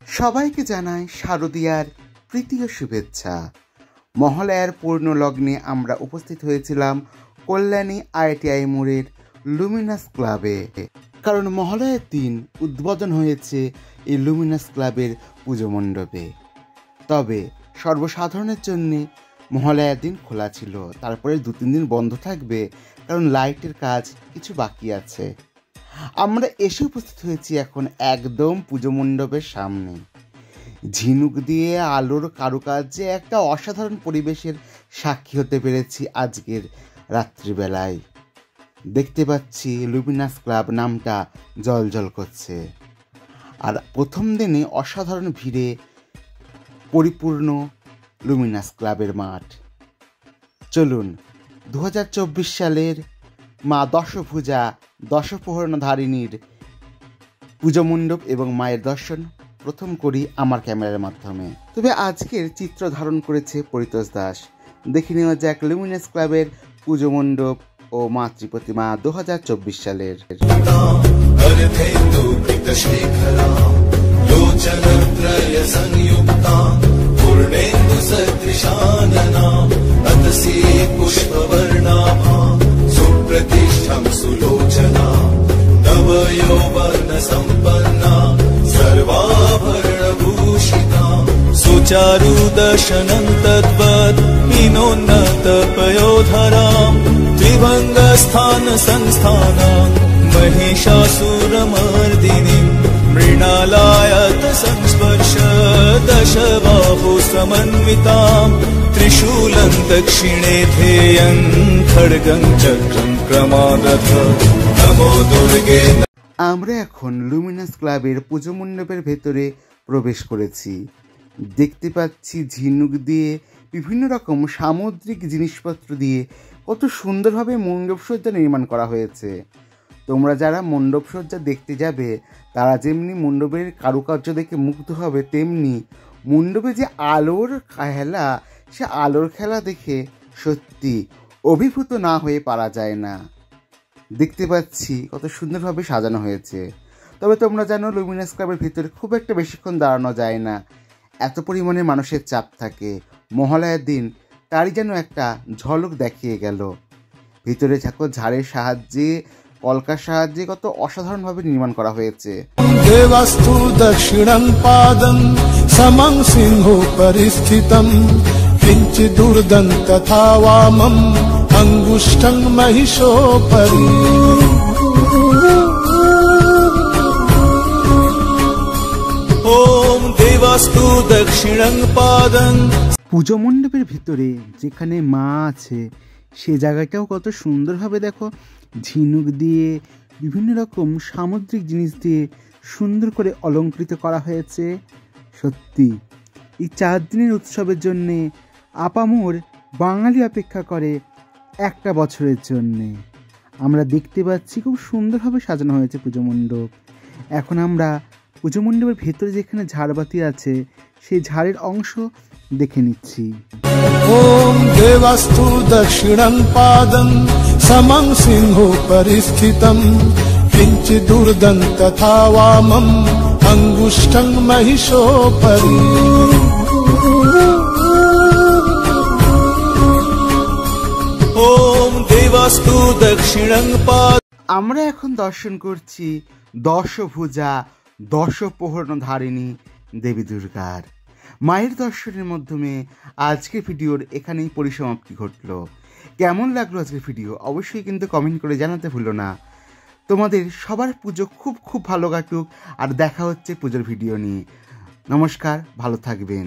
সবাইকে জানাই শারদীয়ার প্রীতি ও শুভেচ্ছা। মহালয়ার পূর্ণ লগ্নে আমরা উপস্থিত হয়েছিলাম কল্যাণী ITI মোড়ের লুমিনাস ক্লাবে, কারণ মহালয়ার দিন উদ্বোধন হয়েছে এই লুমিনাস ক্লাবের পুজো মণ্ডপে। তবে সর্বসাধারণের জন্য মহালয়ার দিন খোলা ছিল, তারপরে 2-3 দিন বন্ধ থাকবে, কারণ লাইটের কাজ কিছু বাকি আছে। আমরা এসে উপস্থিত হয়েছি এখন একদম পুজো মণ্ডপের সামনে। ঝিনুক দিয়ে আলোর কারুকার্যে একটা অসাধারণ পরিবেশের সাক্ষী হতে পেরেছি আজকের রাত্রিবেলায়। দেখতে পাচ্ছি লুমিনাস ক্লাব নামটা জ্বলজ্বল করছে, আর প্রথম দিনে অসাধারণ ভিড়ে পরিপূর্ণ লুমিনাস ক্লাবের মাঠ। চলুন 2024 সালের মা দশভুজা দশপ্রহরণধারিণীর পুজো মণ্ডপ এবং মায়ের দর্শন প্রথম করি আমার ক্যামেরার মাধ্যমে। তবে আজকের চিত্র ধারণ করেছে পরিতোষ দাস। দেখে নেওয়া যাক লুমিনাস ক্লাবের পুজো মণ্ডপ ও মাতৃপ্রতিমা 2024 সালের। सुलोचना नवयौवन संपन्ना सर्वाभरणभूषिता सुचारुदर्शनं तद्वत् हिनोन्नतपयोधरां त्रिभङ्गस्थान संस्थानां महिषासुरमर्दिनीं मृणालायत संस्पर्श दशबाहु समन्वितां त्रिशूलं दक्षिणे ध्येयं खड्गं चक्रं क्रमागत नमो दुर्गे। আমরা এখন লুমিনাস ক্লাবের পুজো মণ্ডপের ভেতরে প্রবেশ করেছি। দেখতে পাচ্ছি ঝিনুক দিয়ে বিভিন্ন রকম সামুদ্রিক জিনিসপত্র দিয়ে কত সুন্দরভাবে মণ্ডপসজ্জা নির্মাণ করা হয়েছে। তোমরা যারা মণ্ডপসজ্জা দেখতে যাবে তারা যেমনি মণ্ডপের কারুকার্য দেখে মুগ্ধ হবে, তেমনি মণ্ডপে যে আলোর খেলা, সে আলোর খেলা দেখে সত্যি অভিভূত না হয়ে পারা যায় না। দেখতে পাচ্ছি কত সুন্দরভাবে সাজানো হয়েছে। তবে তোমরা জানো লুমিনাস ক্লাবের ভিতরে খুব একটা বেশিক্ষণ দাঁড়ানো যায় না, এত পরিমাণে মানুষের চাপ থাকে। মহালয়ার দিন তারই যেন একটা ঝলক দেখিয়ে গেল। ভিতরে থাকো ঝাড়ের সাহায্যে, কলকার সাহায্যে কত অসাধারণভাবে নির্মাণ করা হয়েছে। দেবাস্তু দক্ষিণং পাদং সমং সিংহ পরিস্থিতম কিঞ্চিদূর্ধং তথা বামং অঙ্গুষ্ঠং মহিষোপরি। ওম দেবাস্তু দক্ষিণং পাদং। পুজো মণ্ডপের ভিতরে যেখানে মা আছে সে জায়গাটাও কত সুন্দরভাবে দেখো ঝিনুক দিয়ে বিভিন্ন রকম সামুদ্রিক জিনিস দিয়ে সুন্দর করে অলঙ্কৃত করা হয়েছে। সত্যি এই 4 দিনের উৎসবের জন্যে আপামোর বাঙালি অপেক্ষা করে একটা বছরের জন্যে। আমরা দেখতে পাচ্ছি খুব সুন্দরভাবে সাজানো হয়েছে পুজো মণ্ডপ। এখন আমরা পুজো মণ্ডপের ভেতরে যেখানে ঝাড়বাতি আছে সেই ঝাড়ের অংশ দেখে নিচ্ছি। ওম দেবাস্তু দক্ষিণং পাদং সমং সিংহ পরিস্থিতম কিঞ্চিদূর্ধং তথা বামং অঙ্গুষ্ঠং মহিষোপরি। ওম দেবাস্তু দক্ষিণং পাদং। আমরা এখন দর্শন করছি দশভুজা দশপ্রহরণধারিণী দেবী দুর্গার মায়ের দর্শনের মাধ্যমে আজকের ভিডিওর এখানেই পরিসমাপ্তি ঘটল। কেমন লাগলো আজকের ভিডিও অবশ্যই কিন্তু কমেন্ট করে জানাতে ভুলো না। তোমাদের সবার পুজো খুব খুব ভালো কাটুক, আর দেখা হচ্ছে পুজোর ভিডিও নিয়ে। নমস্কার, ভালো থাকবেন।